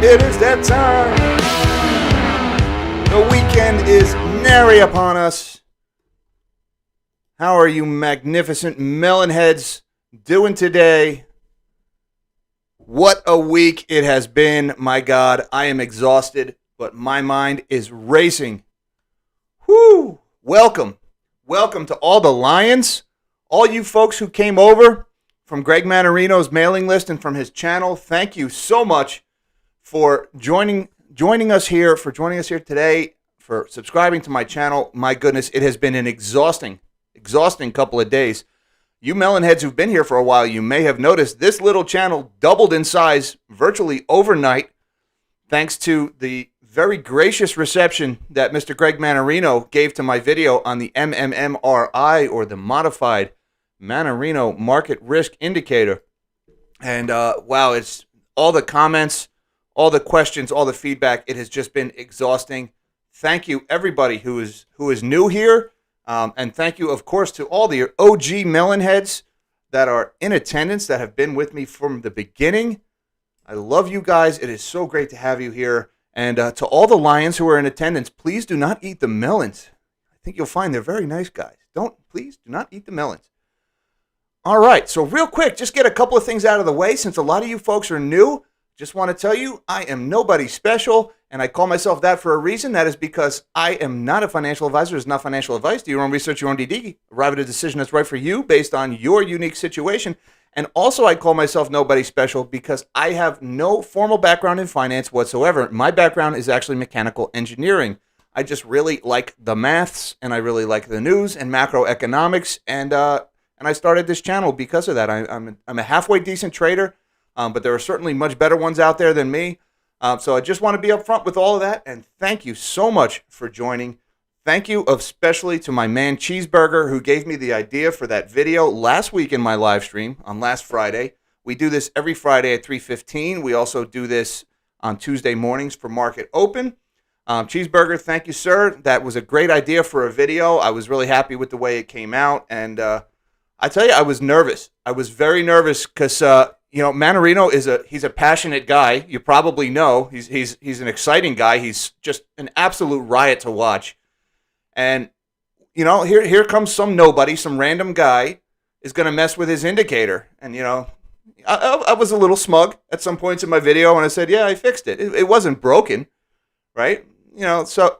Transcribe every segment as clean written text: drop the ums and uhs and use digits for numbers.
It is that time. The weekend is nary upon us. How are you magnificent melon heads doing today? What a week it has been. My God, I am exhausted, but my mind is racing. Whew. Welcome. Welcome to all the Lions, all you folks who came over from Greg Manarino's mailing list and from his channel. Thank you so much for joining us here today, for subscribing to my channel. My goodness, it has been an exhausting couple of days. You melonheads who've been here for a while, you may have noticed this little channel doubled in size virtually overnight, thanks to the very gracious reception that Mr. Greg Manarino gave to my video on the MMMRI, or the Modified Manarino Market Risk Indicator. And wow, it's all the comments, all the questions, all the feedback. It has just been exhausting. Thank you, everybody who is new here. And thank you, of course, to all the OG melonheads that are in attendance, that have been with me from the beginning. I love you guys. It is so great to have you here. And to all the Lions who are in attendance, please do not eat the melons. I think you'll find they're very nice guys. Please do not eat the melons. All right, so real quick, just get a couple of things out of the way. Since a lot of you folks are new, just want to tell you, I am nobody special, and I call myself that for a reason. That is because I am not a financial advisor. It's not financial advice. Do your own research, your own DD. Arrive at a decision that's right for you based on your unique situation. And also, I call myself nobody special because I have no formal background in finance whatsoever. My background is actually mechanical engineering. I just really like the maths, and I really like the news and macroeconomics, and I started this channel because of that. I'm a halfway decent trader. But there are certainly much better ones out there than me. So I just want to be upfront with all of that. And thank you so much for joining. Thank you especially to my man Cheeseburger, who gave me the idea for that video last week in my live stream on last Friday. We do this every Friday at 3:15. We also do this on Tuesday mornings for Market Open. Cheeseburger, thank you, sir. That was a great idea for a video. I was really happy with the way it came out. And I tell you, I was nervous. I was very nervous because Manarino he's a passionate guy. You probably know he's an exciting guy. He's just an absolute riot to watch. And here comes some nobody, some random guy is going to mess with his indicator. And I was a little smug at some points in my video, and I said, yeah, I fixed it. It wasn't broken, right? So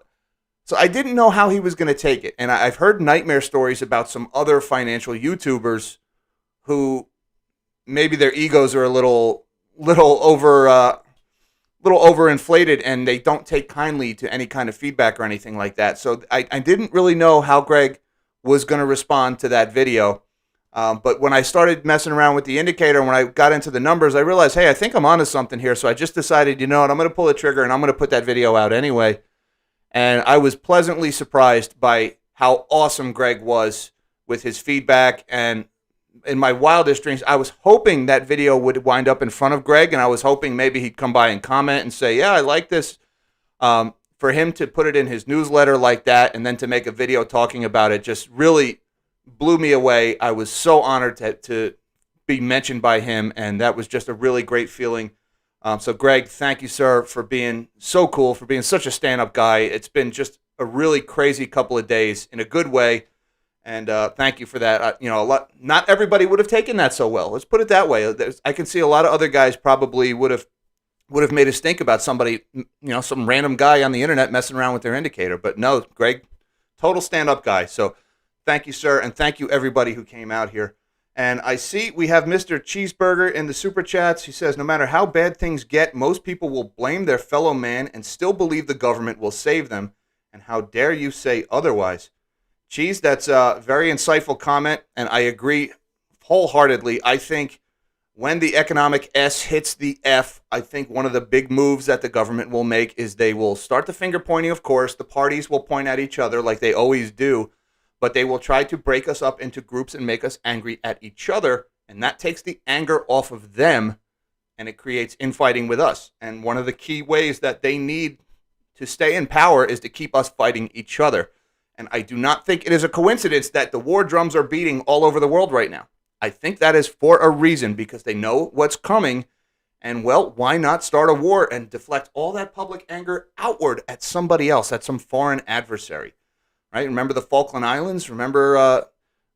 I didn't know how he was going to take it. And I've heard nightmare stories about some other financial YouTubers who maybe their egos are a little overinflated, and they don't take kindly to any kind of feedback or anything like that. So I didn't really know how Greg was going to respond to that video. But when I started messing around with the indicator, and when I got into the numbers, I realized, hey, I think I'm onto something here. So I just decided, I'm going to pull the trigger, and I'm going to put that video out anyway. And I was pleasantly surprised by how awesome Greg was with his feedback. And in my wildest dreams, I was hoping that video would wind up in front of Greg, and I was hoping maybe he'd come by and comment and say, yeah, I like this. For him to put it in his newsletter like that and then to make a video talking about it just really blew me away. I was so honored to be mentioned by him, and that was just a really great feeling. So Greg, thank you, sir, for being so cool, for being such a stand-up guy. It's been just a really crazy couple of days in a good way. And thank you for that. Not everybody would have taken that so well. Let's put it that way. I can see a lot of other guys probably would have made us think about somebody, some random guy on the internet messing around with their indicator. But no, Greg, total stand-up guy. So thank you, sir, and thank you everybody who came out here. And I see we have Mr. Cheeseburger in the super chats. He says, no matter how bad things get, most people will blame their fellow man and still believe the government will save them. And how dare you say otherwise? Cheese, that's a very insightful comment, and I agree wholeheartedly. I think when the economic S hits the F, I think one of the big moves that the government will make is they will start the finger pointing, of course. The parties will point at each other like they always do, but they will try to break us up into groups and make us angry at each other, and that takes the anger off of them, and it creates infighting with us. And one of the key ways that they need to stay in power is to keep us fighting each other. And I do not think it is a coincidence that the war drums are beating all over the world right now. I think that is for a reason, because they know what's coming, And, well, why not start a war and deflect all that public anger outward at somebody else, at some foreign adversary, right? Remember the Falkland Islands? Remember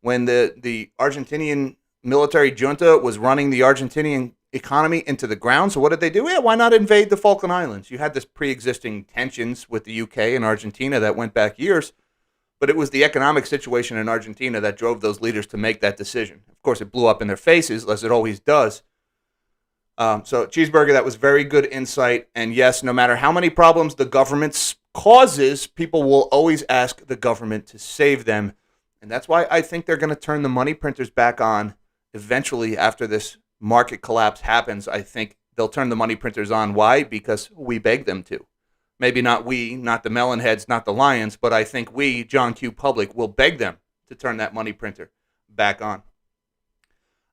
when the Argentinian military junta was running the Argentinian economy into the ground? So what did they do? Yeah, why not invade the Falkland Islands? You had this pre-existing tensions with the UK and Argentina that went back years, but it was the economic situation in Argentina that drove those leaders to make that decision. Of course, it blew up in their faces, as it always does. So, Cheeseburger, that was very good insight. And yes, no matter how many problems the government causes, people will always ask the government to save them. And that's why I think they're going to turn the money printers back on eventually after this market collapse happens. I think they'll turn the money printers on. Why? Because we beg them to. Maybe not we, not the Melonheads, not the Lions, but I think we, John Q. Public, will beg them to turn that money printer back on.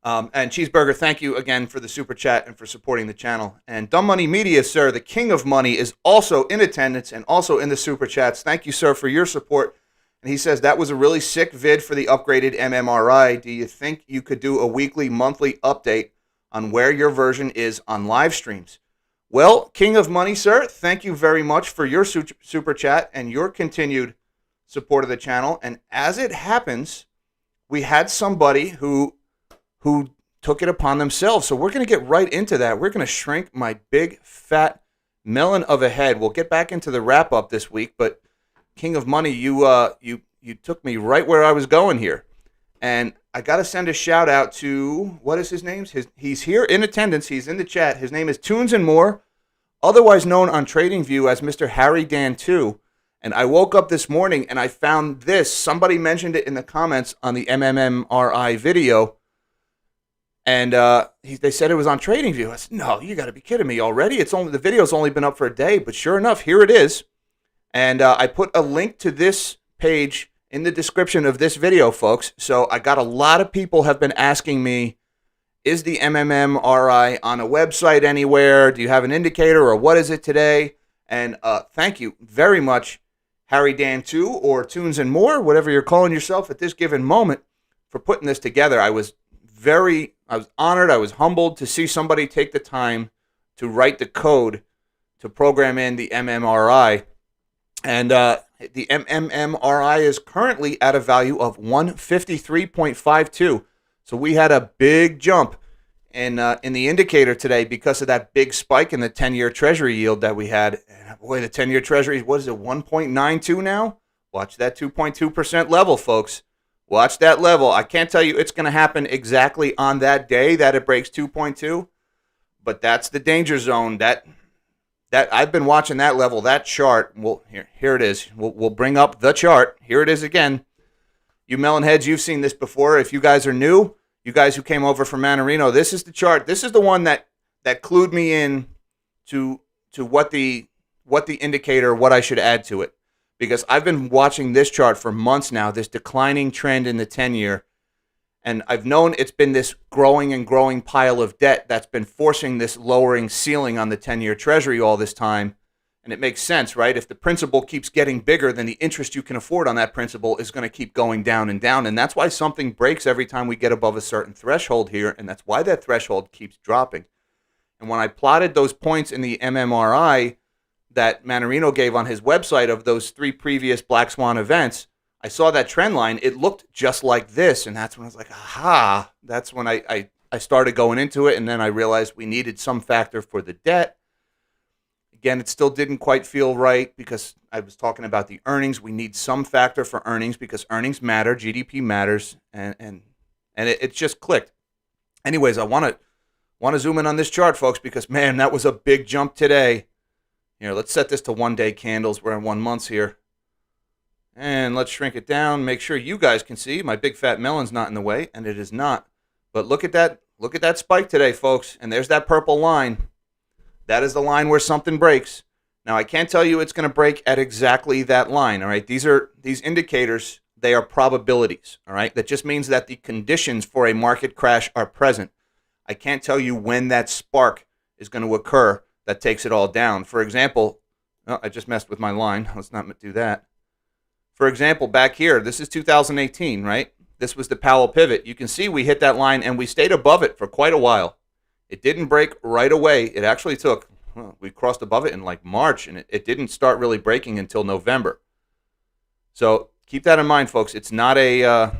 And Cheeseburger, thank you again for the super chat and for supporting the channel. And Dumb Money Media, sir, the king of money, is also in attendance and also in the super chats. Thank you, sir, for your support. And he says that was a really sick vid for the upgraded MMRI. Do you think you could do a weekly, monthly update on where your version is on live streams? Well, king of money, sir, thank you very much for your super chat and your continued support of the channel. And as it happens, we had somebody who took it upon themselves. So we're going to get right into that. We're going to shrink my big, fat melon of a head. We'll get back into the wrap-up this week, but King of Money, you took me right where I was going here. And I got to send a shout-out to, what is his name? He's here in attendance. He's in the chat. His name is Tunes and More, otherwise known on TradingView as Mr. Harry Dan 2. And I woke up this morning and I found this. Somebody mentioned it in the comments on the MMMRI video. And they said it was on TradingView. I said, no, you got to be kidding me already. The video's only been up for a day, but sure enough, here it is. And I put a link to this page in the description of this video, folks. So I got a lot of people have been asking me, is the MMMRI on a website anywhere? Do you have an indicator, or what is it today? And thank you very much, Harry Dan 2 or Tunes and More, whatever you're calling yourself at this given moment, for putting this together. I was honored, I was humbled to see somebody take the time to write the code to program in the MMRI. And the MMMRI is currently at a value of 153.52. So we had a big jump in the indicator today because of that big spike in the 10-year Treasury yield that we had. And boy, the 10-year Treasury, what is it, 1.92 now? Watch that 2.2% level, folks. Watch that level. I can't tell you it's going to happen exactly on that day that it breaks 2.2, but that's the danger zone. That I've been watching that level, that chart. Well, here it is. We'll bring up the chart. Here it is again. You Melonheads, you've seen this before. If you guys are new, you guys who came over from Manarino, this is the chart. This is the one that clued me in to what the indicator, what I should add to it. Because I've been watching this chart for months now, this declining trend in the 10-year, and I've known it's been this growing and growing pile of debt that's been forcing this lowering ceiling on the 10-year Treasury all this time. And it makes sense, right? If the principal keeps getting bigger, then the interest you can afford on that principal is going to keep going down and down. And that's why something breaks every time we get above a certain threshold here, and that's why that threshold keeps dropping. And when I plotted those points in the MMRI that Manarino gave on his website of those 3 previous Black Swan events, I saw that trend line. It looked just like this, and that's when I was like, aha. That's when I started going into it, and then I realized we needed some factor for the debt. Again, it still didn't quite feel right because I was talking about the earnings. We need some factor for earnings because earnings matter, GDP matters, and it just clicked. Anyways, I want to zoom in on this chart, folks, because, man, that was a big jump today. Here, let's set this to 1-day candles. We're in 1 month here. And let's shrink it down. Make sure you guys can see. My big fat melon's not in the way, and it is not. But look at that. Look at that spike today, folks. And there's that purple line. That is the line where something breaks. Now, I can't tell you it's going to break at exactly that line, all right? These indicators, they are probabilities, all right? That just means that the conditions for a market crash are present. I can't tell you when that spark is going to occur that takes it all down. For example, oh, I just messed with my line. Let's not do that. For example, back here, this is 2018, right? This was the Powell pivot. You can see we hit that line and we stayed above it for quite a while. It didn't break right away. It actually took, we crossed above it in like March, and it didn't start really breaking until November. So keep that in mind, folks. It's not a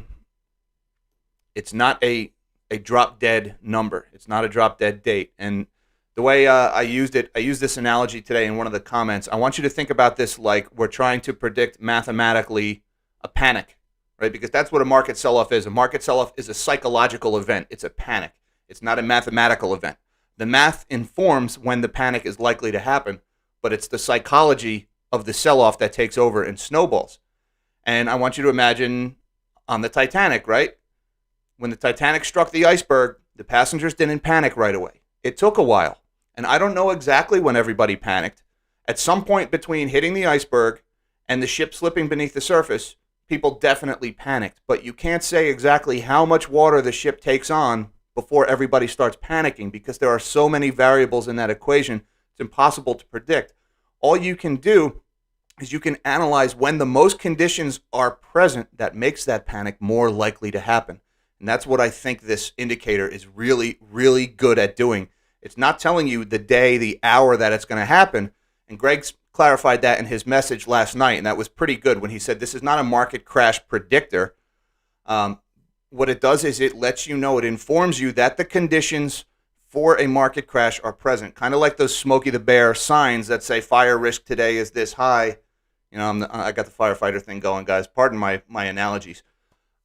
drop dead number. It's not a drop dead date. And the way I used this analogy today in one of the comments. I want you to think about this like we're trying to predict mathematically a panic, right? Because that's what a market sell-off is. A market sell-off is a psychological event. It's a panic. It's not a mathematical event. The math informs when the panic is likely to happen, but it's the psychology of the sell-off that takes over and snowballs. And I want you to imagine on the Titanic, right? When the Titanic struck the iceberg, the passengers didn't panic right away. It took a while. And I don't know exactly when everybody panicked. At some point between hitting the iceberg and the ship slipping beneath the surface, people definitely panicked. But you can't say exactly how much water the ship takes on before everybody starts panicking, because there are so many variables in that equation, it's impossible to predict. All you can do is you can analyze when the most conditions are present that makes that panic more likely to happen. And that's what I think this indicator is really, really good at doing. It's not telling you the day, the hour that it's going to happen. And Greg clarified that in his message last night, and that was pretty good when he said this is not a market crash predictor. What it does is it lets you know, it informs you that the conditions for a market crash are present. Kind of like those Smokey the Bear signs that say fire risk today is this high. You know, I got the firefighter thing going, guys. Pardon my analogies.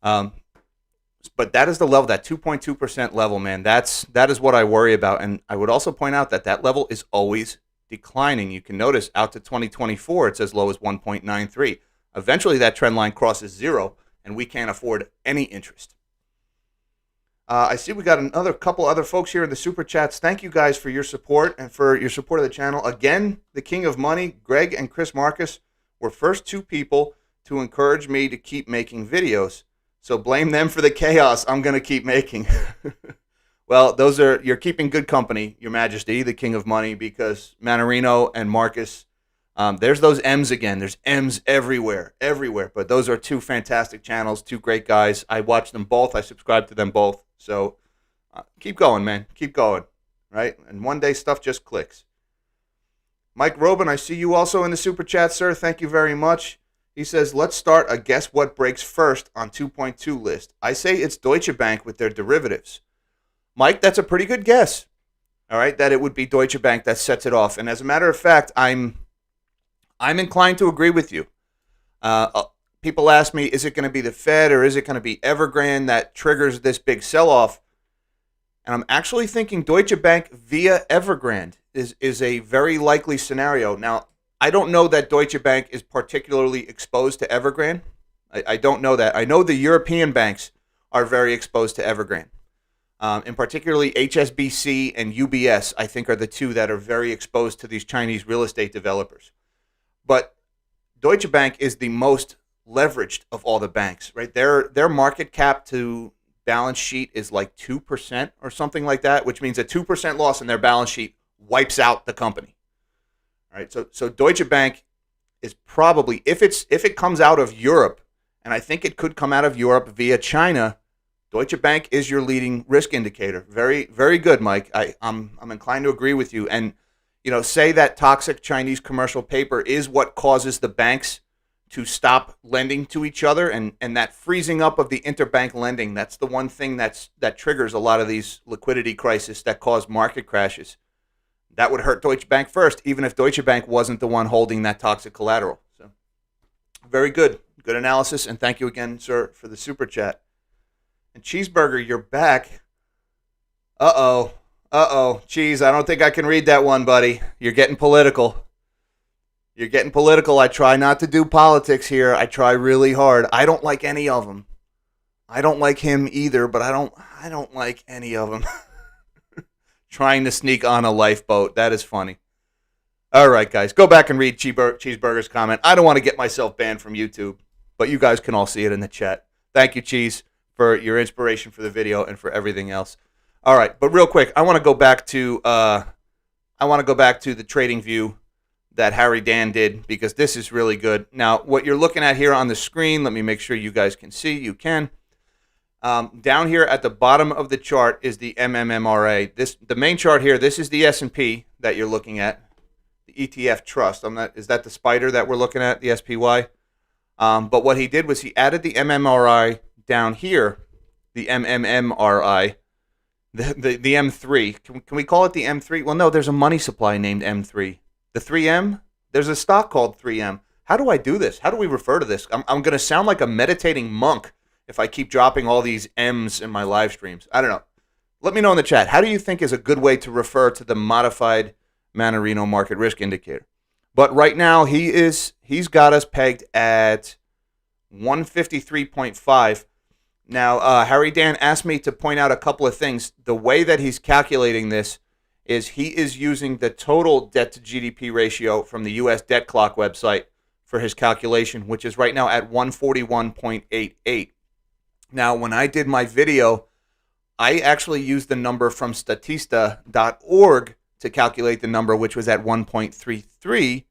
But that is the level, that 2.2% level, man. That is what I worry about. And I would also point out that that level is always declining. You can notice out to 2024, it's as low as 1.93. Eventually, that trend line crosses zero, and we can't afford any interest. I see we got another couple other folks here in the Super Chats. Thank you guys for your support and for your support of the channel. Again, the King of Money, Greg and Chris Marcus, were first two people to encourage me to keep making videos. So blame them for the chaos I'm going to keep making. Well, you're keeping good company, Your Majesty, the King of Money, because Manarino and Marcus, there's those M's again. There's M's everywhere. But those are two fantastic channels, two great guys. I watch them both. I subscribe to them both. So keep going, man. Keep going, right? And one day stuff just clicks. Mike Robin, I see you also in the Super Chat, sir. Thank you very much. He says, let's start a guess what breaks first on 2.2 list. I say it's Deutsche Bank with their derivatives. Mike, that's a pretty good guess. All right, that it would be Deutsche Bank that sets it off. And as a matter of fact, I'm inclined to agree with you. People ask me, is it going to be the Fed or is it going to be Evergrande that triggers this big sell-off? And I'm actually thinking Deutsche Bank via Evergrande is a very likely scenario. Now, I don't know that Deutsche Bank is particularly exposed to Evergrande. I don't know that. I know the European banks are very exposed to Evergrande. And particularly HSBC and UBS, I think, are the two that are very exposed to these Chinese real estate developers. But Deutsche Bank is the most leveraged of all the banks, right? Their market cap to balance sheet is like 2% or something like that, which means a 2% loss in their balance sheet wipes out the company. All right, so Deutsche Bank is probably, if it comes out of Europe, and I think it could come out of Europe via China, Deutsche Bank is your leading risk indicator. Very, very good, Mike. I'm inclined to agree with you. And say that toxic Chinese commercial paper is what causes the banks to stop lending to each other, and that freezing up of the interbank lending, that's the one thing that triggers a lot of these liquidity crises that cause market crashes. That would hurt Deutsche Bank first, even if Deutsche Bank wasn't the one holding that toxic collateral. So, very good. Good analysis, and thank you again, sir, for the Super Chat. And Cheeseburger, you're back. Uh-oh. Cheese, I don't think I can read that one, buddy. You're getting political. I try not to do politics here. I try really hard. I don't like any of them. I don't like him either, but I don't like any of them. Trying to sneak on a lifeboat. That is funny. All right, guys. Go back and read Cheeseburger's comment. I don't want to get myself banned from YouTube, but you guys can all see it in the chat. Thank you, Cheese, for your inspiration for the video and for everything else. All right, but real quick, I want to go back to the trading view that Harry Dan did, because this is really good. Now, what you're looking at here on the screen, let me make sure you guys can see. You can. Down here at the bottom of the chart is the MMMRA. The main chart here, this is the S&P that you're looking at, the ETF Trust. Is that the spider that we're looking at, the SPY? But what he did was he added the MMRI down here, the MMMRI, the M3. Can we call it the M3? Well, no, there's a money supply named M3. The 3M? There's a stock called 3M. How do I do this? How do we refer to this? I'm going to sound like a meditating monk if I keep dropping all these M's in my live streams. I don't know. Let me know in the chat. How do you think is a good way to refer to the modified Mannarino market risk indicator? But right now, he's got us pegged at 153.5. Now, Harry Dan asked me to point out a couple of things. The way that he's calculating this is he is using the total debt to GDP ratio from the U.S. Debt Clock website for his calculation, which is right now at 141.88. Now, when I did my video, I actually used the number from statista.org to calculate the number, which was at 1.33.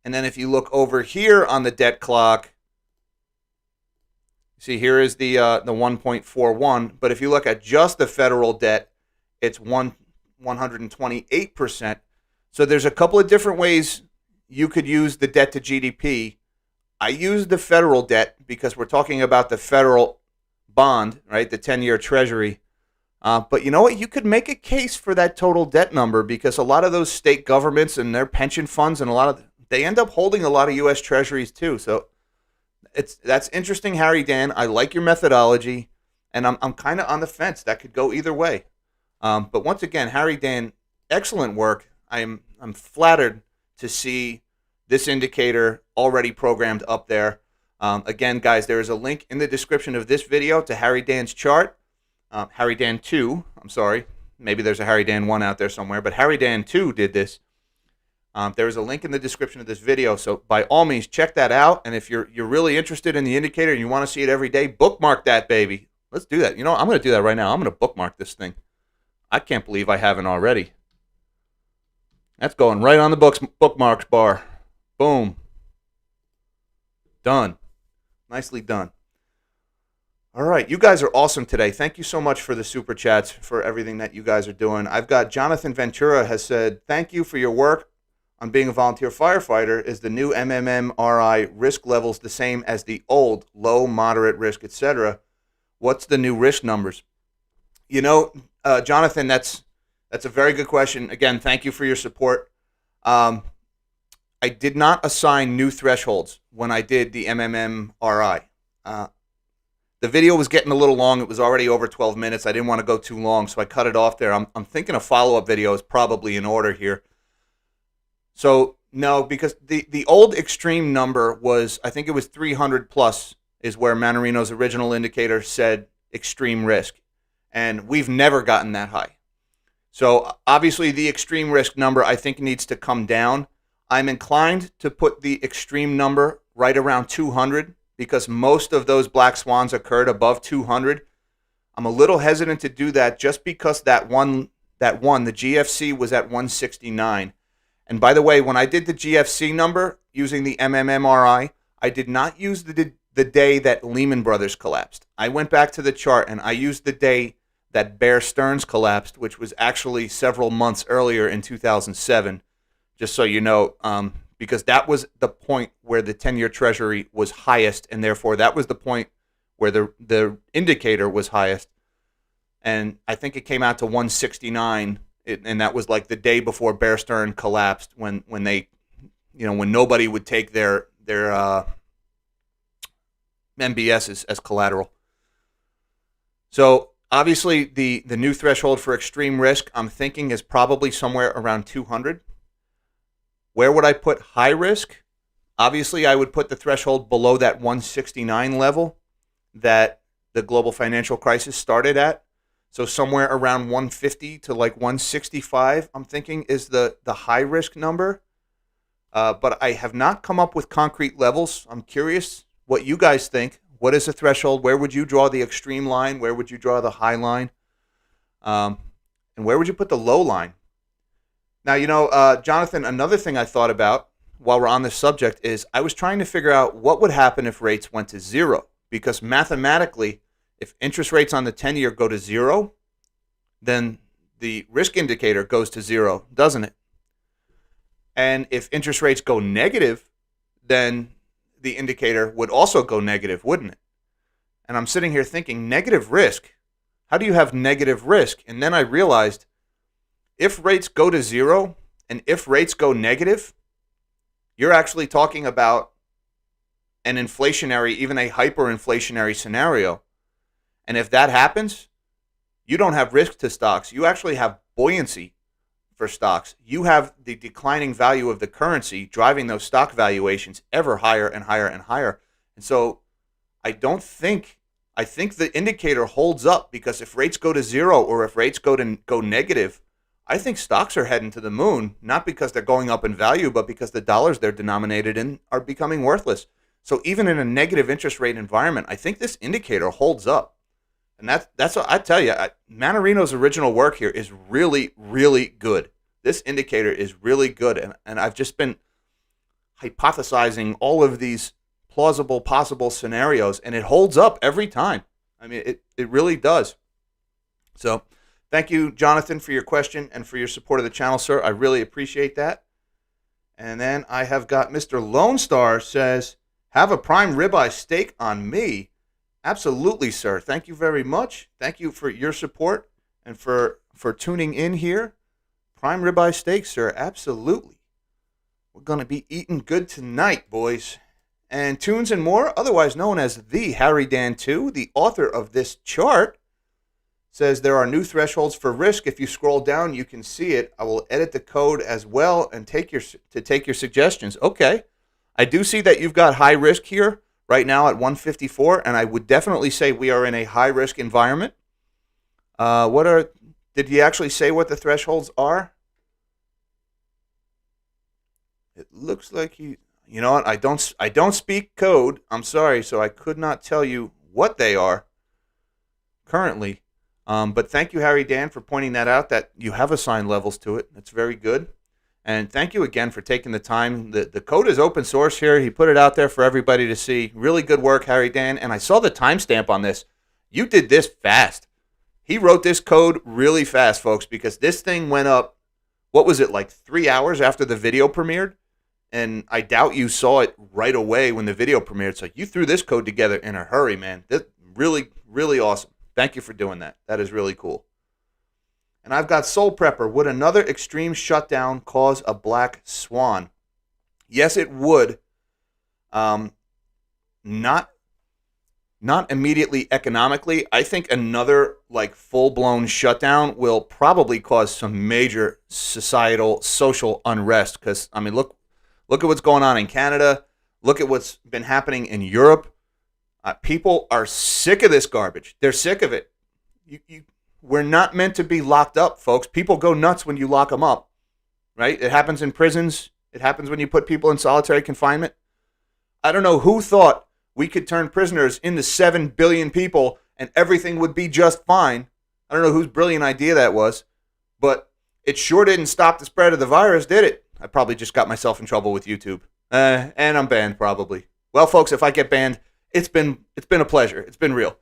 And then if you look over here on the debt clock, see, here is the 1.41. But if you look at just the federal debt, it's 128%. So there's a couple of different ways you could use the debt to GDP. I use the federal debt because we're talking about the federal bond, right? The 10-year treasury. But you know what? You could make a case for that total debt number because a lot of those state governments and their pension funds and they end up holding a lot of U.S. treasuries too. So that's interesting, Harry Dan. I like your methodology, and I'm kind of on the fence. That could go either way. But once again, Harry Dan, excellent work. I'm flattered to see this indicator already programmed up there. Again, guys, there is a link in the description of this video to Harry Dan's chart. Harry Dan 2, I'm sorry. Maybe there's a Harry Dan 1 out there somewhere, but Harry Dan 2 did this. There is a link in the description of this video, so by all means, check that out. And if you're really interested in the indicator and you want to see it every day, bookmark that baby. Let's do that. You know, I'm going to do that right now. I'm going to bookmark this thing. I can't believe I haven't already. That's going right on the bookmarks bar. Boom. Done. Nicely done. All right, you guys are awesome today. Thank you so much for the super chats, for everything that you guys are doing. I've got Jonathan Ventura has said, thank you for your work on being a volunteer firefighter. Is the new MMMRI risk levels the same as the old, low, moderate risk, etc.? What's the new risk numbers? You know, Jonathan, that's a very good question. Again, thank you for your support. I did not assign new thresholds when I did the MMMRI. The video was getting a little long. It was already over 12 minutes. I didn't want to go too long, so I cut it off there. I'm thinking a follow-up video is probably in order here. So, no, because the old extreme number was, I think it was 300 plus is where Mannarino's original indicator said extreme risk. And we've never gotten that high. So, obviously, the extreme risk number, I think, needs to come down. I'm inclined to put the extreme number right around 200 because most of those black swans occurred above 200. I'm a little hesitant to do that just because that one, the GFC was at 169. And by the way, when I did the GFC number using the MMMRI, I did not use the day that Lehman Brothers collapsed. I went back to the chart and I used the day that Bear Stearns collapsed, which was actually several months earlier in 2007, just so you know, because that was the point where the 10-year treasury was highest, and therefore that was the point where the indicator was highest. And I think it came out to 169, and that was like the day before Bear Stearns collapsed, when they, you know, when nobody would take their MBS as collateral. So obviously the new threshold for extreme risk, I'm thinking, is probably somewhere around 200. Where would I put high risk? Obviously, I would put the threshold below that 169 level that the global financial crisis started at. So somewhere around 150 to like 165, I'm thinking, is the high risk number. But I have not come up with concrete levels. I'm curious what you guys think. What is the threshold? Where would you draw the extreme line? Where would you draw the high line? And where would you put the low line? Now, you know, Jonathan, another thing I thought about while we're on this subject is I was trying to figure out what would happen if rates went to zero. Because mathematically, If interest rates on the 10-year go to zero, then the risk indicator goes to zero, doesn't it? And if interest rates go negative, then the indicator would also go negative, wouldn't it? And I'm sitting here thinking, negative risk. How do you have negative risk? And then I realized if rates go to zero and if rates go negative, you're actually talking about an inflationary, even a hyperinflationary scenario. And if that happens, you don't have risk to stocks. You actually have buoyancy for stocks. You have the declining value of the currency driving those stock valuations ever higher and higher and higher. And so I think the indicator holds up, because if rates go to zero or if rates go negative, I think stocks are heading to the moon, not because they're going up in value, but because the dollars they're denominated in are becoming worthless. So even in a negative interest rate environment, I think this indicator holds up. And that's what I tell you, Manarino's original work here is really, really good. This indicator is really good. And I've just been hypothesizing all of these plausible possible scenarios, and it holds up every time. I mean, it really does. So thank you, Jonathan, for your question and for your support of the channel, sir. I really appreciate that. And then I have got Mr. Lone Star says, have a prime ribeye steak on me. Absolutely, sir. Thank you very much. Thank you for your support and for tuning in here. Prime ribeye steak, sir. Absolutely. We're going to be eating good tonight, boys. And Tunes and More, otherwise known as the Harry Dan 2, the author of this chart, says there are new thresholds for risk. If you scroll down, you can see it. I will edit the code as well and take your suggestions. Okay. I do see that you've got high risk here right now at 154, and I would definitely say we are in a high risk environment. Did he actually say what the thresholds are? It looks like you know what? I don't speak code. I'm sorry, so I could not tell you what they are currently. But thank you, Harry Dan, for pointing that out, that you have assigned levels to it. That's very good. And thank you again for taking the time. The code is open source here. He put it out there for everybody to see. Really good work, Harry Dan. And I saw the timestamp on this. You did this fast. He wrote this code really fast, folks, because this thing went up, what was it, like 3 hours after the video premiered? And I doubt you saw it right away when the video premiered. So you threw this code together in a hurry, man. This really, really awesome. Thank you for doing that. That is really cool. And I've got Soul Prepper. Would another extreme shutdown cause a black swan? Yes, it would. Not immediately economically. I think another like full-blown shutdown will probably cause some major societal, social unrest. Because, I mean, look at what's going on in Canada. Look at what's been happening in Europe. People are sick of this garbage. They're sick of it. We're not meant to be locked up, folks. People go nuts when you lock them up, right? It happens in prisons. It happens when you put people in solitary confinement. I don't know who thought we could turn prisoners into 7 billion people and everything would be just fine. I don't know whose brilliant idea that was, but it sure didn't stop the spread of the virus, did it? I probably just got myself in trouble with YouTube. And I'm banned, probably. Well, folks, if I get banned, it's been a pleasure. It's been real.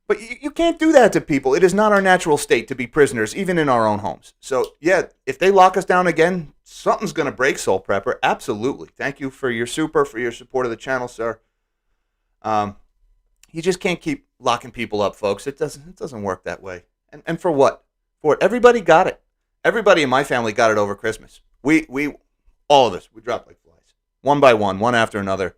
But you can't do that to people. It is not our natural state to be prisoners, even in our own homes. So, yeah, if they lock us down again, something's going to break, Soul Prepper. Absolutely. Thank you for your support of the channel, sir. You just can't keep locking people up, folks. It doesn't work that way. And for what? For what? Everybody got it. Everybody in my family got it over Christmas. We all of us, we dropped like flies. One by one after another.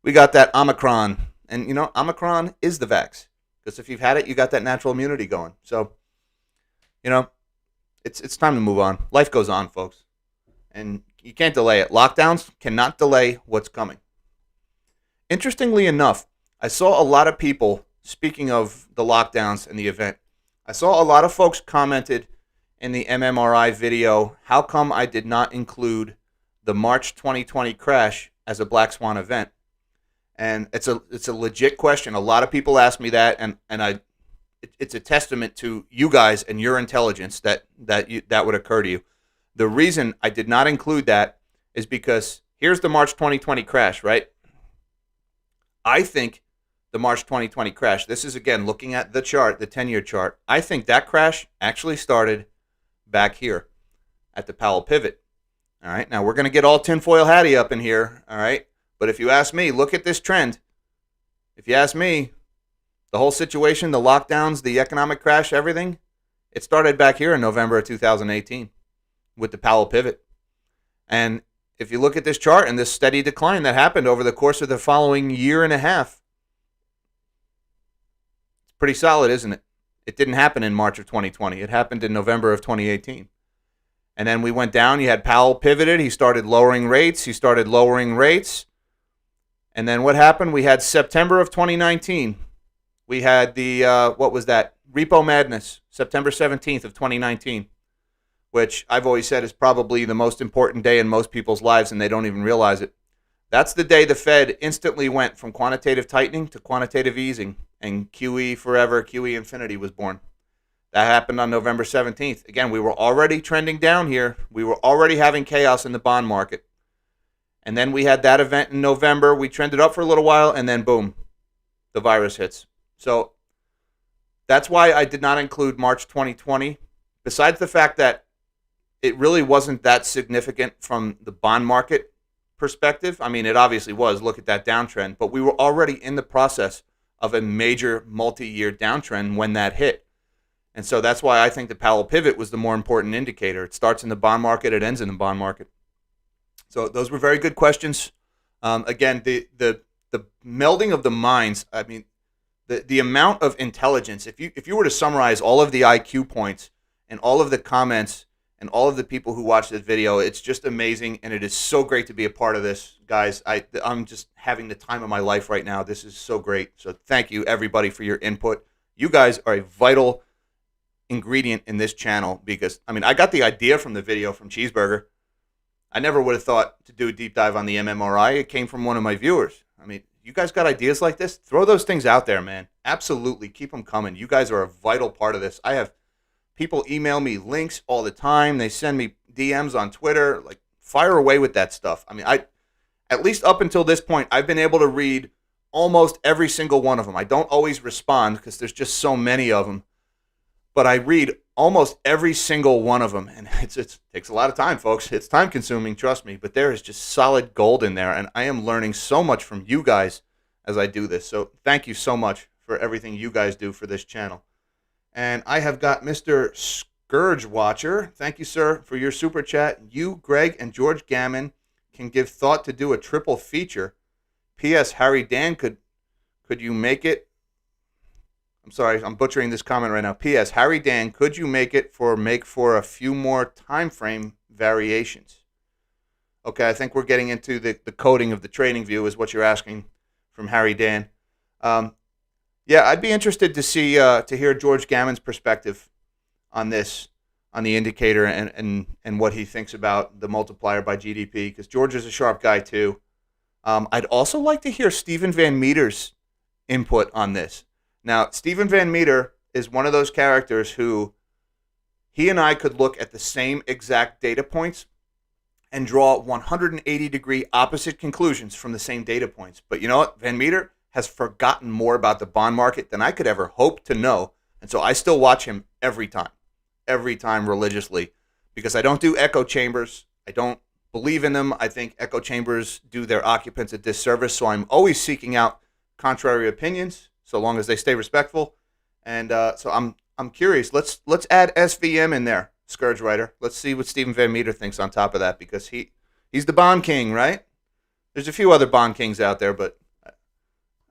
We got that Omicron. And, you know, Omicron is the vax. Because if you've had it, you got that natural immunity going. So, you know, it's time to move on. Life goes on, folks. And you can't delay it. Lockdowns cannot delay what's coming. Interestingly enough, I saw a lot of people, speaking of the lockdowns and the event, I saw a lot of folks commented in the MMMRI video, how come I did not include the March 2020 crash as a Black Swan event? And it's a legit question. A lot of people ask me that, and it's a testament to you guys and your intelligence that would occur to you. The reason I did not include that is because here's the March 2020 crash, right? I think the March 2020 crash. This is, again, looking at the chart, the 10-year chart. I think that crash actually started back here at the Powell pivot. All right, now we're going to get all tinfoil hattie up in here, all right? But if you ask me, look at this trend. If you ask me, the whole situation, the lockdowns, the economic crash, everything, it started back here in November of 2018 with the Powell pivot. And if you look at this chart and this steady decline that happened over the course of the following year and a half, it's pretty solid, isn't it? It didn't happen in March of 2020. It happened in November of 2018. And then we went down. You had Powell pivoted. He started lowering rates. And then what happened? We had September of 2019. We had the, what was that? Repo Madness, September 17th of 2019, which I've always said is probably the most important day in most people's lives, and they don't even realize it. That's the day the Fed instantly went from quantitative tightening to quantitative easing, and QE forever, QE infinity was born. That happened on November 17th. Again, we were already trending down here. We were already having chaos in the bond market. And then we had that event in November. We trended up for a little while, and then boom, the virus hits. So that's why I did not include March 2020, besides the fact that it really wasn't that significant from the bond market perspective. I mean, it obviously was. Look at that downtrend. But we were already in the process of a major multi-year downtrend when that hit. And so that's why I think the Powell pivot was the more important indicator. It starts in the bond market. It ends in the bond market. So those were very good questions. Again, the melding of the minds, I mean, the amount of intelligence, if you were to summarize all of the IQ points and all of the comments and all of the people who watch this video, it's just amazing, and it is so great to be a part of this, guys. I'm just having the time of my life right now. This is so great. So thank you, everybody, for your input. You guys are a vital ingredient in this channel because, I mean, I got the idea from the video from Cheeseburger. I never would have thought to do a deep dive on the MMRI. It came from one of my viewers. I mean, you guys got ideas like this? Throw those things out there, man. Absolutely. Keep them coming. You guys are a vital part of this. I have people email me links all the time. They send me DMs on Twitter. Like, fire away with that stuff. I mean, at least up until this point, I've been able to read almost every single one of them. I don't always respond because there's just so many of them. But I read almost every single one of them. And it takes a lot of time, folks. It's time consuming, trust me. But there is just solid gold in there. And I am learning so much from you guys as I do this. So thank you so much for everything you guys do for this channel. And I have got Mr. Scourge Watcher. Thank you, sir, for your super chat. You, Greg, and George Gammon can give thought to do a triple feature. P.S. Harry Dan, could you make it? I'm sorry, I'm butchering this comment right now. P.S. Harry Dan, could you make for a few more time frame variations? Okay, I think we're getting into the coding of the trading view is what you're asking from Harry Dan. Yeah, I'd be interested to see to hear George Gammon's perspective on this, on the indicator and what he thinks about the multiplier by GDP, because George is a sharp guy too. I'd also like to hear Stephen Van Meter's input on this. Now, Stephen Van Meter is one of those characters who he and I could look at the same exact data points and draw 180-degree opposite conclusions from the same data points. But you know what? Van Meter has forgotten more about the bond market than I could ever hope to know. And so I still watch him every time religiously, because I don't do echo chambers. I don't believe in them. I think echo chambers do their occupants a disservice. So I'm always seeking out contrary opinions, so long as they stay respectful. And so I'm curious. Let's add SVM in there, Scourge Writer. Let's see what Stephen Van Meter thinks on top of that, because he's the bond king, right? There's a few other bond kings out there, but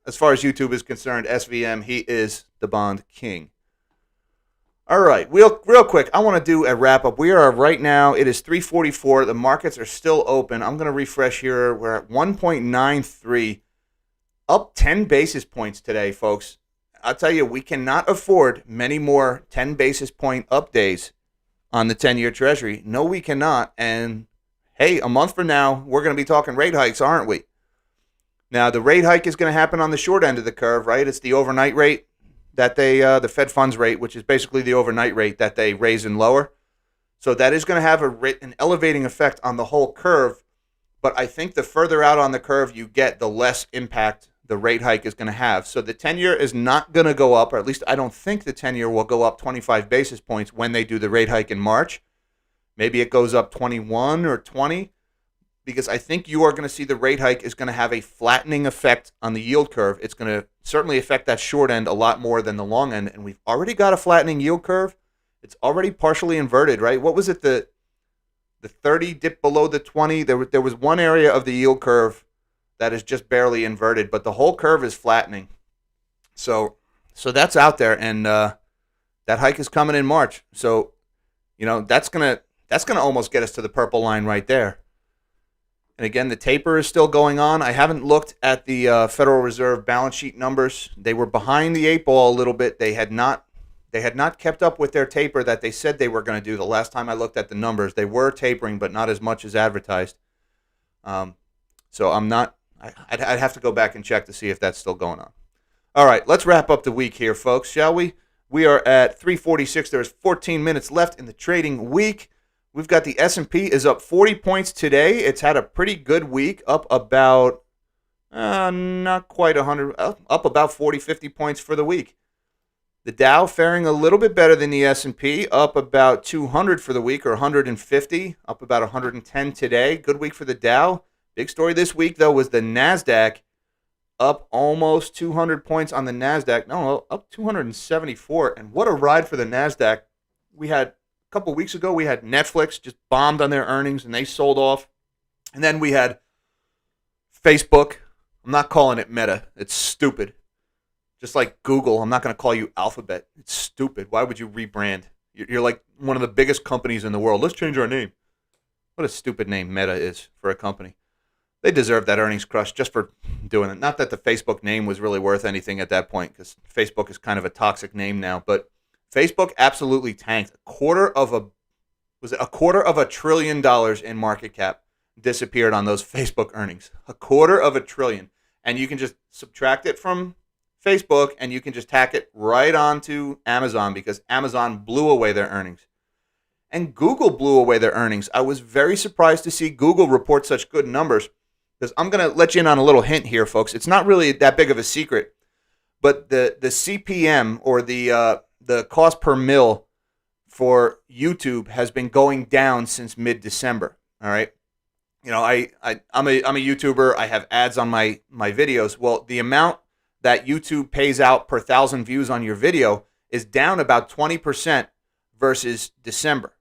as far as YouTube is concerned, SVM, he is the bond king. All right, real quick, I want to do a wrap-up. We are right now, it is 3:44. The markets are still open. I'm going to refresh here. We're at 1.93. Up 10 basis points today, folks. I'll tell you, we cannot afford many more 10 basis point up days on the 10-year Treasury. No, we cannot. And, hey, a month from now, we're going to be talking rate hikes, aren't we? Now, the rate hike is going to happen on the short end of the curve, right? It's the overnight rate that they, the Fed funds rate, which is basically the overnight rate that they raise and lower. So that is going to have an elevating effect on the whole curve. But I think the further out on the curve you get, the less impact the rate hike is going to have. So the 10-year is not going to go up, or at least I don't think the 10-year will go up 25 basis points when they do the rate hike in March. Maybe it goes up 21 or 20, because I think you are going to see the rate hike is going to have a flattening effect on the yield curve. It's going to certainly affect that short end a lot more than the long end, and we've already got a flattening yield curve. It's already partially inverted, right? What was it? The 30 dipped below the 20. There was one area of the yield curve that is just barely inverted, but the whole curve is flattening. So that's out there, and that hike is coming in March. So, that's gonna almost get us to the purple line right there. And again, the taper is still going on. I haven't looked at the Federal Reserve balance sheet numbers. They were behind the eight ball a little bit. They had not kept up with their taper that they said they were going to do. The last time I looked at the numbers, they were tapering, but not as much as advertised. So I'd have to go back and check to see if that's still going on. All right, let's wrap up the week here, folks, shall we? We are at 3:46. There's 14 minutes left in the trading week. We've got the S&P is up 40 points today. It's had a pretty good week, up about, not quite 100, up about 40, 50 points for the week. The Dow faring a little bit better than the S&P, up about 200 for the week, or 150, up about 110 today. Good week for the Dow. Big story this week, though, was the Nasdaq, up almost 200 points on the Nasdaq. No, up 274. And what a ride for the Nasdaq. We had, a couple weeks ago, we had Netflix just bombed on their earnings, and they sold off. And then we had Facebook. I'm not calling it Meta. It's stupid. Just like Google, I'm not going to call you Alphabet. It's stupid. Why would you rebrand? You're like one of the biggest companies in the world. Let's change our name. What a stupid name Meta is for a company. They deserve that earnings crush just for doing it. Not that the Facebook name was really worth anything at that point, because Facebook is kind of a toxic name now. But Facebook absolutely tanked. A quarter of $1 trillion in market cap disappeared on those Facebook earnings. $250 billion. And you can just subtract it from Facebook, and you can just tack it right onto Amazon, because Amazon blew away their earnings. And Google blew away their earnings. I was very surprised to see Google report such good numbers, because I'm going to let you in on a little hint here, folks. It's not really that big of a secret, but the CPM, or the cost per mil for YouTube, has been going down since mid-December. All right. I'm a YouTuber. I have ads on my videos. Well, the amount that YouTube pays out per 1,000 views on your video is down about 20% versus December.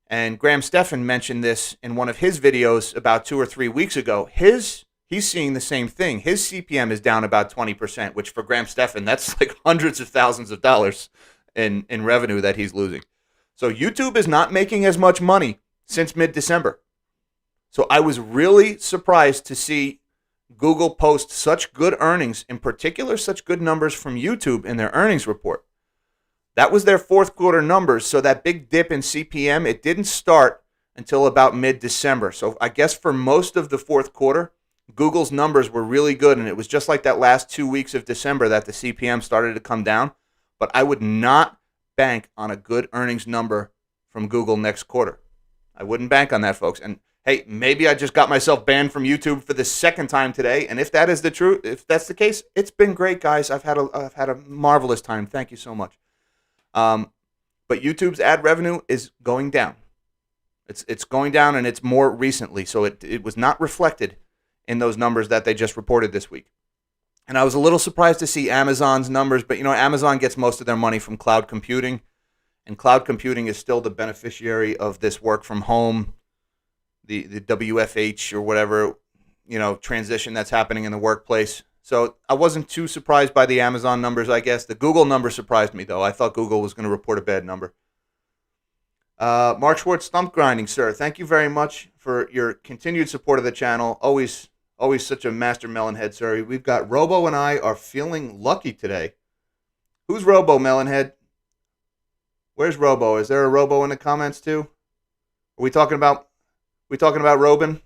And Graham Stephan mentioned this in one of his videos about 2 or 3 weeks ago. He's seeing the same thing. His CPM is down about 20%, which for Graham Stephan, that's like hundreds of thousands of dollars in revenue that he's losing. So YouTube is not making as much money since mid-December. So I was really surprised to see Google post such good earnings, in particular such good numbers from YouTube in their earnings report. That was their fourth quarter numbers, so that big dip in CPM, it didn't start until about mid-December. So I guess for most of the fourth quarter, Google's numbers were really good, and it was just like that last 2 weeks of December that the CPM started to come down. But I would not bank on a good earnings number from Google next quarter. I wouldn't bank on that, folks. And hey, maybe I just got myself banned from YouTube for the second time today. And if that is the truth, if that's the case, it's been great, guys. I've had a marvelous time. Thank you so much. But YouTube's ad revenue is going down. It's going down, and it's more recently. So it was not reflected in those numbers that they just reported this week. And I was a little surprised to see Amazon's numbers, but Amazon gets most of their money from cloud computing, and cloud computing is still the beneficiary of this work from home, the WFH or whatever, transition that's happening in the workplace. So I wasn't too surprised by the Amazon numbers, I guess. The Google number surprised me, though. I thought Google was going to report a bad number. Mark Schwartz, Stump Grinding, sir. Thank you very much for your continued support of the channel. Always such a master melonhead, sir. We've got Robo and I are feeling lucky today. Who's Robo, Melonhead? Where's Robo? Is there a Robo in the comments, too? Are we talking about Robin?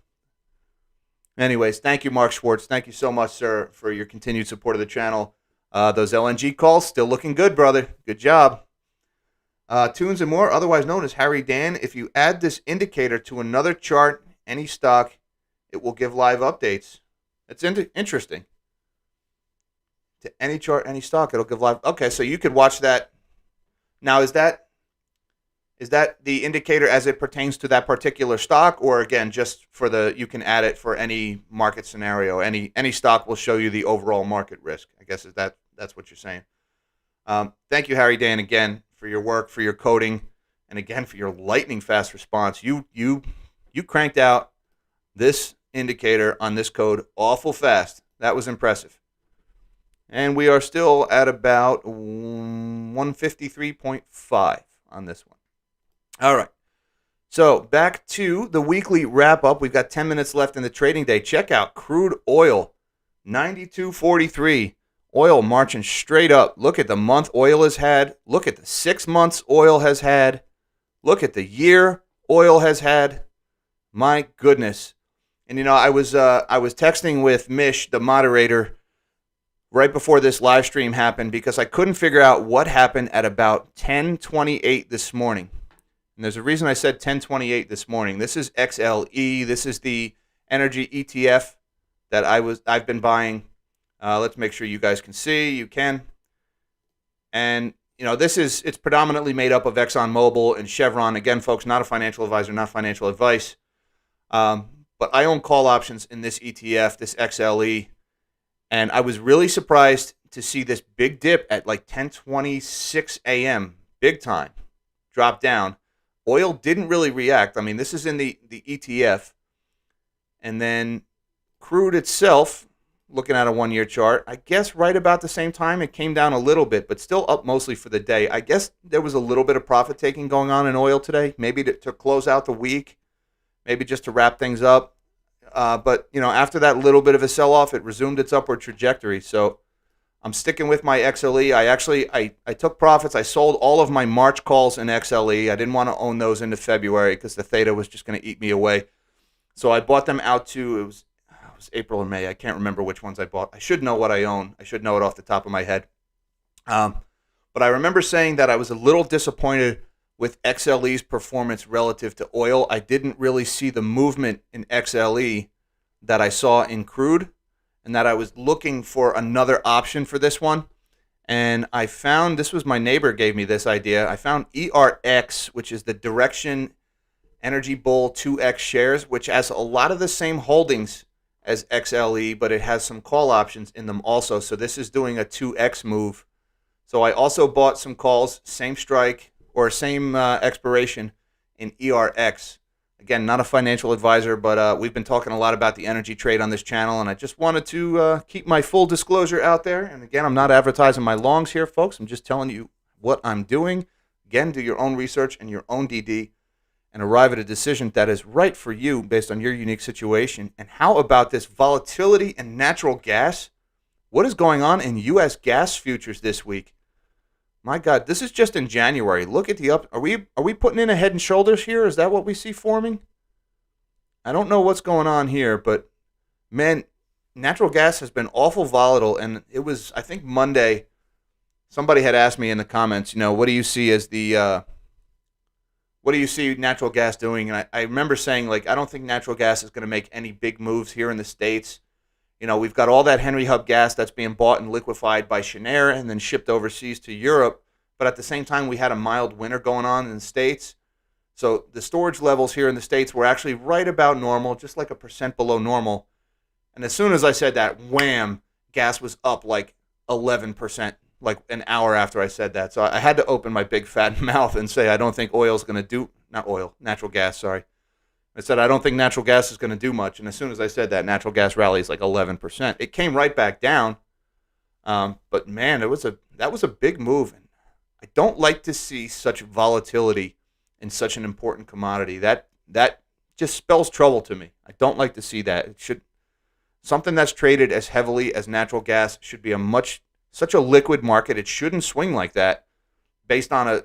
Anyways, thank you, Mark Schwartz. Thank you so much, sir, for your continued support of the channel. Those LNG calls still looking good, brother. Good job. Tunes and More, otherwise known as Harry Dan. If you add this indicator to another chart, any stock, it will give live updates. It's interesting. to any chart, any stock. It'll give live. Okay, so you could watch that. Now, is that the indicator as it pertains to that particular stock, or again, just for you can add it for any market scenario? Any stock will show you the overall market risk. I guess that's what you're saying. Thank you, Harry Dan, again for your work, for your coding, and again for your lightning fast response. You cranked out this indicator on this code awful fast. That was impressive. And we are still at about 153.5 on this one. All right. So back to the weekly wrap up. We've got 10 minutes left in the trading day. Check out crude oil, 92.43. Oil marching straight up. Look at the month oil has had. Look at the 6 months oil has had. Look at the year oil has had. My goodness. And I was texting with Mish, the moderator, right before this live stream happened because I couldn't figure out what happened at about 10:28 this morning. And there's a reason I said 10:28 this morning. This is XLE. This is the energy ETF that I've been buying. Let's make sure you guys can see. You can. And it's predominantly made up of ExxonMobil and Chevron. Again, folks, not a financial advisor, not financial advice. But I own call options in this ETF, this XLE. And I was really surprised to see this big dip at like 10:26 a.m. big time drop down. Oil didn't really react. I mean, this is in the ETF. And then crude itself, looking at a 1-year chart, I guess right about the same time, it came down a little bit, but still up mostly for the day. I guess there was a little bit of profit taking going on in oil today, maybe to close out the week, maybe just to wrap things up. But, after that little bit of a sell-off, it resumed its upward trajectory. So I'm sticking with my XLE. I took profits. I sold all of my March calls in XLE. I didn't want to own those into February because the theta was just going to eat me away. So I bought them out to, it was April or May. I can't remember which ones I bought. I should know what I own. I should know it off the top of my head. But I remember saying that I was a little disappointed with XLE's performance relative to oil. I didn't really see the movement in XLE that I saw in crude, and that I was looking for another option for this one. And I found, this was my neighbor gave me this idea, I found ERX, which is the Direction Energy Bull 2X shares, which has a lot of the same holdings as XLE, but it has some call options in them also. So this is doing a 2X move. So I also bought some calls, same strike or same expiration in ERX. Again, not a financial advisor, but we've been talking a lot about the energy trade on this channel, and I just wanted to keep my full disclosure out there. And again, I'm not advertising my longs here, folks. I'm just telling you what I'm doing. Again, do your own research and your own DD and arrive at a decision that is right for you based on your unique situation. And how about this volatility in natural gas? What is going on in U.S. gas futures this week? My God, this is just in January. Look at the up. Are we putting in a head and shoulders here? Is that what we see forming? I don't know what's going on here, but man, natural gas has been awful volatile. And it was, I think, Monday. Somebody had asked me in the comments, what do you see as what do you see natural gas doing? And I remember saying, I don't think natural gas is going to make any big moves here in the States. We've got all that Henry Hub gas that's being bought and liquefied by Cheniere and then shipped overseas to Europe. But at the same time, we had a mild winter going on in the States. So the storage levels here in the States were actually right about normal, just like 1% below normal. And as soon as I said that, wham, gas was up 11%, an hour after I said that. So I had to open my big fat mouth and say, I don't think oil's going to do, not oil, natural gas, sorry. I said, I don't think natural gas is going to do much. And as soon as I said that, natural gas rallies 11%. It came right back down. But man, that was a big move. And I don't like to see such volatility in such an important commodity. That just spells trouble to me. I don't like to see that. Something that's traded as heavily as natural gas should be such a liquid market. It shouldn't swing like that. Based on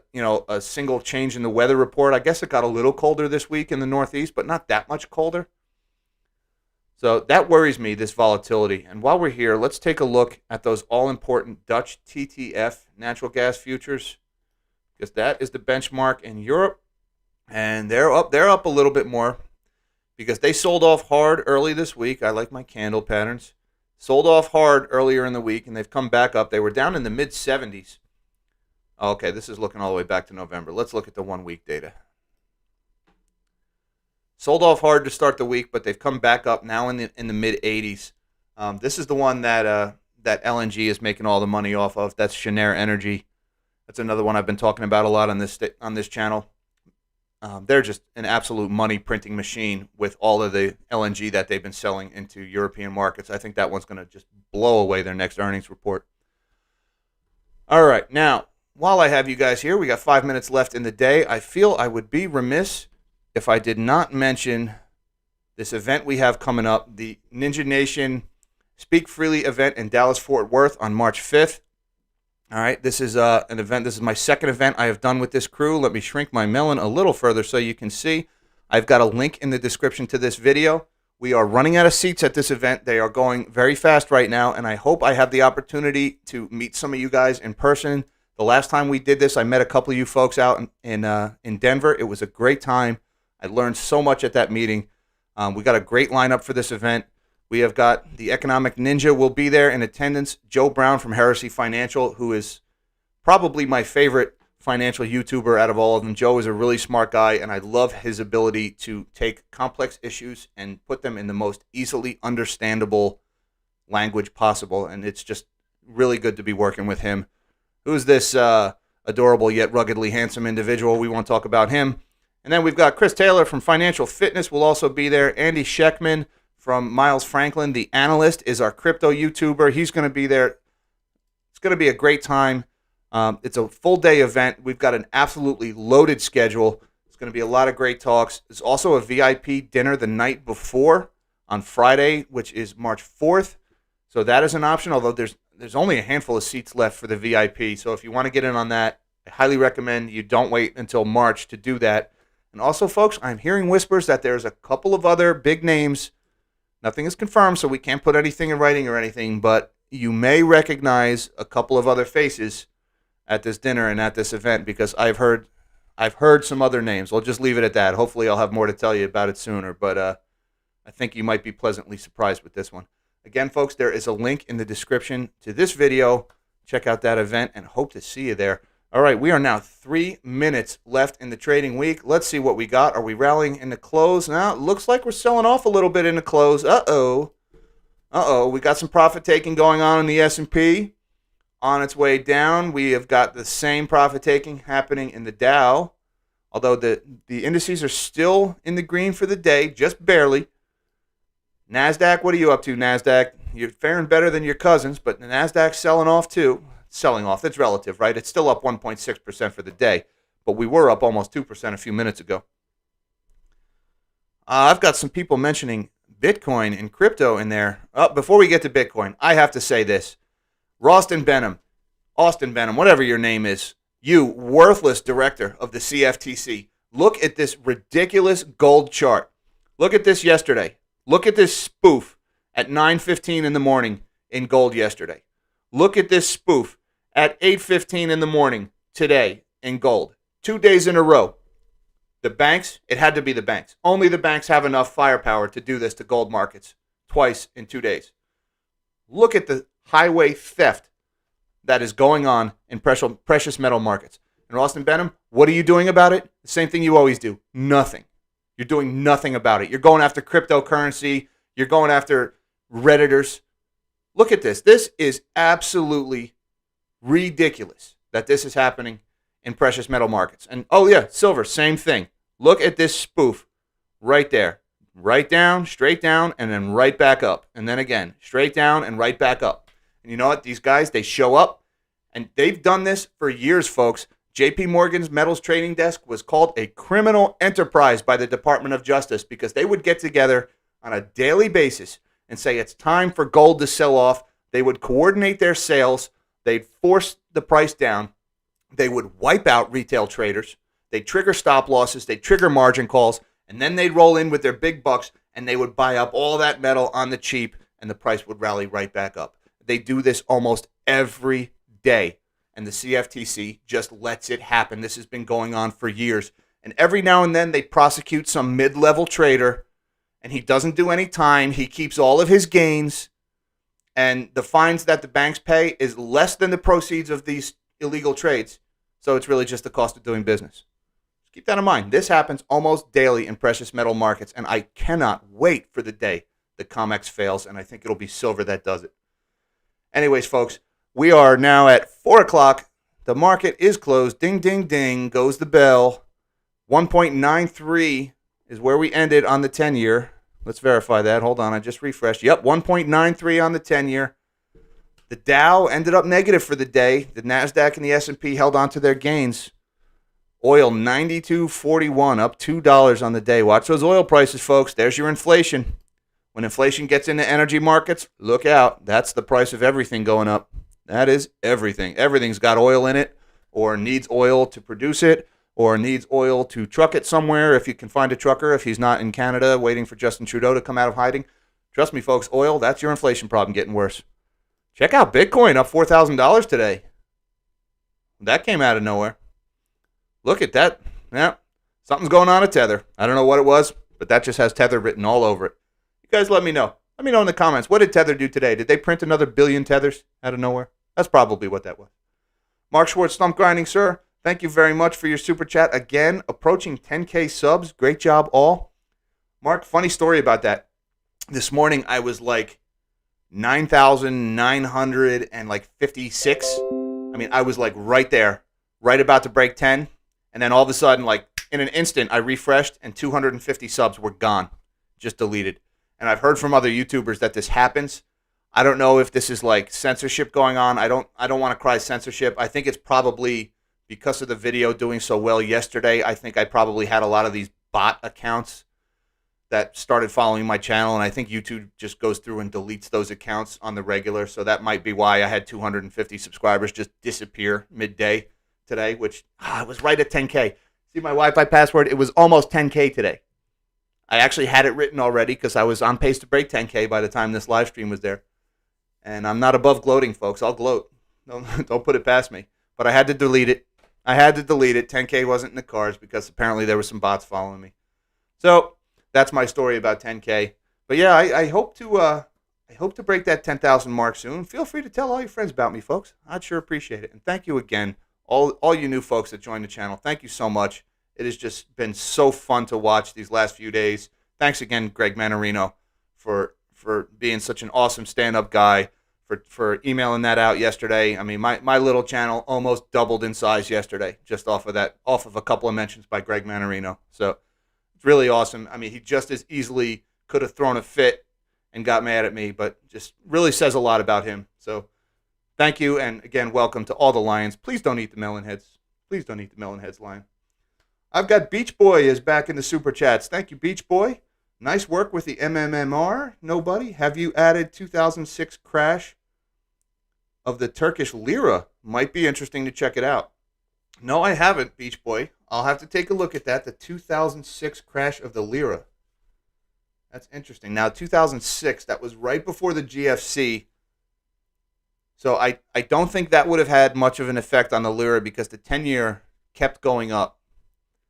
a single change in the weather report. I guess it got a little colder this week in the Northeast, but not that much colder. So that worries me, this volatility. And while we're here, let's take a look at those all-important Dutch TTF natural gas futures, because that is the benchmark in Europe, and they're up a little bit more because they sold off hard early this week. I like my candle patterns. Sold off hard earlier in the week, and they've come back up. They were down in the mid-70s. Okay, this is looking all the way back to November. Let's look at the 1 week data. Sold off hard to start the week, but they've come back up now in the mid-80s. This is the one that LNG is making all the money off of. That's Cheniere Energy. That's another one I've been talking about a lot on this channel. They're just an absolute money printing machine with all of the LNG that they've been selling into European markets. I think that one's going to just blow away their next earnings report. All right, now, while I have you guys here, we got 5 minutes left in the day. I feel I would be remiss if I did not mention this event we have coming up, the Ninja Nation Speak Freely event in Dallas-Fort Worth on March 5th. All right, this is an event. This is my second event I have done with this crew. Let me shrink my melon a little further so you can see. I've got a link in the description to this video. We are running out of seats at this event. They are going very fast right now, and I hope I have the opportunity to meet some of you guys in person. The last time we did this, I met a couple of you folks out in Denver. It was a great time. I learned so much at that meeting. We got a great lineup for this event. We have got the Economic Ninja will be there in attendance. Joe Brown from Heresy Financial, who is probably my favorite financial YouTuber out of all of them. Joe is a really smart guy, and I love his ability to take complex issues and put them in the most easily understandable language possible. And it's just really good to be working with him. Who's this adorable yet ruggedly handsome individual? We won't talk about him. And then we've got Chris Taylor from Financial Fitness will also be there. Andy Scheckman from Miles Franklin, the analyst, is our crypto YouTuber. He's going to be there. It's going to be a great time. It's a full-day event. We've got an absolutely loaded schedule. It's going to be a lot of great talks. There's also a VIP dinner the night before on Friday, which is March 4th. So that is an option, although there's only a handful of seats left for the VIP. So if you want to get in on that, I highly recommend you don't wait until March to do that. And also, folks, I'm hearing whispers that there's a couple of other big names. Nothing is confirmed, so we can't put anything in writing or anything, but you may recognize a couple of other faces at this dinner and at this event because I've heard some other names. I'll just leave it at that. Hopefully I'll have more to tell you about it sooner, but I think you might be pleasantly surprised with this one. Again, folks, there is a link in the description to this video. Check out that event and hope to see you there. All right, we are now 3 minutes left in the trading week. Let's see what we got. Are we rallying in the close? Now, it looks like we're selling off a little bit in the close. Uh-oh. We got some profit taking going on in the S&P. On its way down, we have got the same profit taking happening in the Dow, although the indices are still in the green for the day, just barely. Nasdaq, what are you up to, Nasdaq? You're faring better than your cousins, but the Nasdaq's selling off too. Selling off, that's relative, right? It's still up 1.6% for the day, but we were up almost 2% a few minutes ago. I've got some people mentioning Bitcoin and crypto in there. Before we get to Bitcoin, I have to say this. Austin Benham, whatever your name is, you worthless director of the CFTC, look at this ridiculous gold chart. Look at this yesterday. Look at this spoof at 9:15 in the morning in gold yesterday. Look at this spoof at 8:15 in the morning today in gold. 2 days in a row. The banks, it had to be the banks. Only the banks have enough firepower to do this to gold markets twice in 2 days. Look at the highway theft that is going on in precious metal markets. And Austin Benham, what are you doing about it? The same thing you always do. Nothing. You're doing nothing about it. You're going after cryptocurrency. You're going after Redditors. Look at this. This is absolutely ridiculous that this is happening in precious metal markets. And, oh yeah, silver, same thing. Look at this spoof right there. Right down, straight down, and then right back up. And then again, straight down and right back up. And you know what? These guys, they show up, and they've done this for years, folks. JP Morgan's metals trading desk was called a criminal enterprise by the Department of Justice because they would get together on a daily basis and say it's time for gold to sell off. They would coordinate their sales. They'd force the price down. They would wipe out retail traders. They'd trigger stop losses. They'd trigger margin calls. And then they'd roll in with their big bucks, and they would buy up all that metal on the cheap, and the price would rally right back up. They do this almost every day, and the CFTC just lets it happen. This has been going on for years. And every now and then they prosecute some mid-level trader, and he doesn't do any time. He keeps all of his gains, And the fines that the banks pay is less than the proceeds of these illegal trades. So it's really just the cost of doing business. Just keep that in mind. This happens almost daily in precious metal markets, and I cannot wait for the day the COMEX fails, and I think it'll be silver that does it. Anyways, folks, we are now at 4 o'clock. The market is closed. Ding, ding, ding goes the bell. 1.93 is where we ended on the 10-year. Let's verify that. Hold on, I just refreshed. Yep, 1.93 on the 10-year. The Dow ended up negative for the day. The Nasdaq and the S&P held on to their gains. Oil 92.41, up $2 on the day. Watch those oil prices, folks. There's your inflation. When inflation gets into energy markets, look out. That's the price of everything going up. That is everything. Everything's got oil in it, or needs oil to produce it, or needs oil to truck it somewhere if you can find a trucker, if he's not in Canada waiting for Justin Trudeau to come out of hiding. Trust me, folks, oil, that's your inflation problem getting worse. Check out Bitcoin, up $4,000 today. That came out of nowhere. Look at that. Yeah, something's going on at Tether. I don't know what it was, but that just has Tether written all over it. You guys let me know. Let me know in the comments. What did Tether do today? Did they print another billion tethers out of nowhere? That's probably what that was. Mark Schwartz, Stump Grinding, sir. Thank you very much for your super chat. Again, approaching 10K subs. Great job, all. Mark, funny story about that. This morning, I was like 9,956. I mean, I was like right there, right about to break 10. And then all of a sudden, like in an instant, I refreshed and 250 subs were gone, just deleted. And I've heard from other YouTubers that this happens. I don't know if this is like censorship going on. I don't want to cry censorship. I think it's probably because of the video doing so well yesterday. I think I probably had a lot of these bot accounts that started following my channel, and I think YouTube just goes through and deletes those accounts on the regular. So that might be why I had 250 subscribers just disappear midday today, which I was right at 10K. See my Wi-Fi password? It was almost 10K today. I actually had it written already because I was on pace to break 10K by the time this live stream was there. And I'm not above gloating, folks. I'll gloat. Don't put it past me. But I had to delete it. 10K wasn't in the cards because apparently there were some bots following me. So that's my story about 10K. But yeah, I hope to break that 10,000 mark soon. Feel free to tell all your friends about me, folks. I'd sure appreciate it. And thank you again, all you new folks that joined the channel. Thank you so much. It has just been so fun to watch these last few days. Thanks again, Greg Manarino, for being such an awesome stand-up guy, for emailing that out yesterday. I mean, my little channel almost doubled in size yesterday, just off of a couple of mentions by Greg Manarino. So it's really awesome. I mean, he just as easily could have thrown a fit and got mad at me, but just really says a lot about him. So thank you, and again, welcome to all the lions. Please don't eat the melon heads. Please don't eat the melon heads, lion. I've got Beach Boy is back in the super chats. Thank you, Beach Boy. Nice work with the MMMR. Nobody. Have you added 2006 crash of the Turkish Lira? Might be interesting to check it out. No, I haven't, Beach Boy. I'll have to take a look at that. The 2006 crash of the Lira. That's interesting. Now, 2006, that was right before the GFC. So I don't think that would have had much of an effect on the Lira because the 10-year kept going up.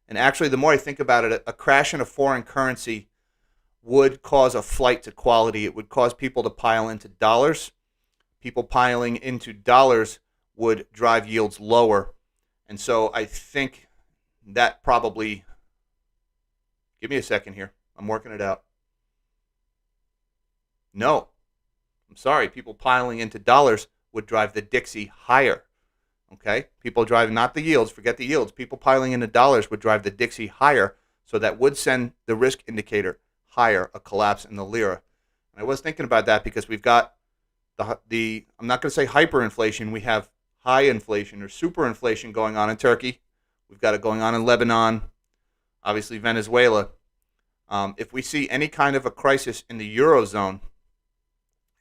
And actually, the more I think about it, a crash in a foreign currency would cause a flight to quality. It would cause people to pile into dollars. People piling into dollars would drive yields lower. And so I think that probably... Give me a second here. I'm working it out. No. I'm sorry. People piling into dollars would drive the Dixie higher. Okay? People driving, not the yields, forget the yields. People piling into dollars would drive the Dixie higher, so that would send the risk indicator higher, a collapse in the Lira. And I was thinking about that because we've got the I'm not going to say hyperinflation, we have high inflation or super inflation going on in Turkey. We've got it going on in Lebanon, obviously Venezuela. If we see any kind of a crisis in the Eurozone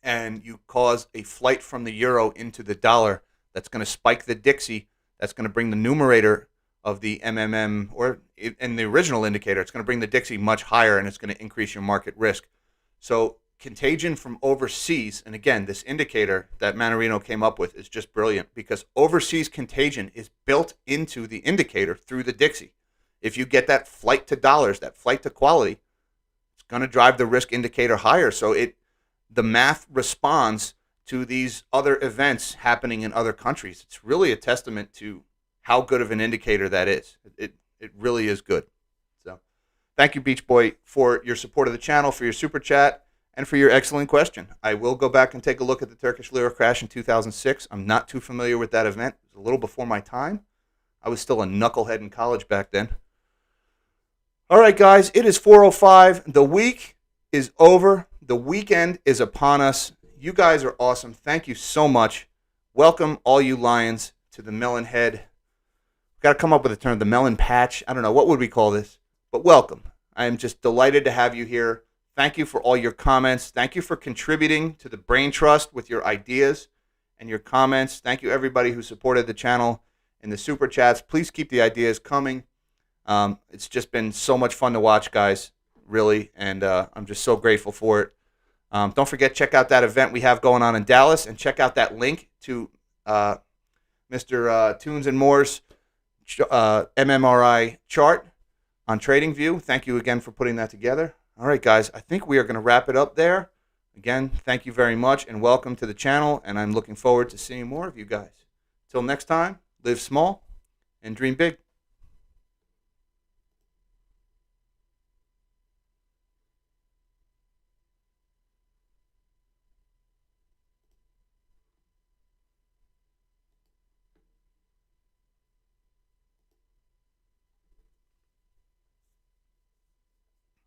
and you cause a flight from the euro into the dollar, that's going to spike the Dixie. That's going to bring the numerator of the MMM, or in the original indicator, it's going to bring the Dixie much higher, and it's going to increase your market risk. So contagion from overseas, and again, this indicator that Manarino came up with is just brilliant because overseas contagion is built into the indicator through the Dixie. If you get that flight to dollars, that flight to quality, it's going to drive the risk indicator higher. So the math responds to these other events happening in other countries. It's really a testament to how good of an indicator that is. It really is good. So thank you, Beach Boy, for your support of the channel, for your super chat, and for your excellent question. I will go back and take a look at the Turkish Lira crash in 2006. I'm not too familiar with that event. It was a little before my time. I was still a knucklehead in college back then. All right, guys, it is 4:05. The week is over. The weekend is upon us. You guys are awesome. Thank you so much. Welcome, all you lions, to the Melon Head. Got to come up with a term, the Melon Patch. I don't know, what would we call this? But welcome. I am just delighted to have you here. Thank you for all your comments. Thank you for contributing to the Brain Trust with your ideas and your comments. Thank you, everybody who supported the channel in the super chats. Please keep the ideas coming. It's just been so much fun to watch, guys, really, and I'm just so grateful for it. Don't forget, check out that event we have going on in Dallas, and check out that link to Mr. Tunes and Moore's MMMRI chart on TradingView. Thank you again for putting that together. All right, guys, I think we are going to wrap it up there. Again, thank you very much, and welcome to the channel, and I'm looking forward to seeing more of you guys. Till next time, live small and dream big.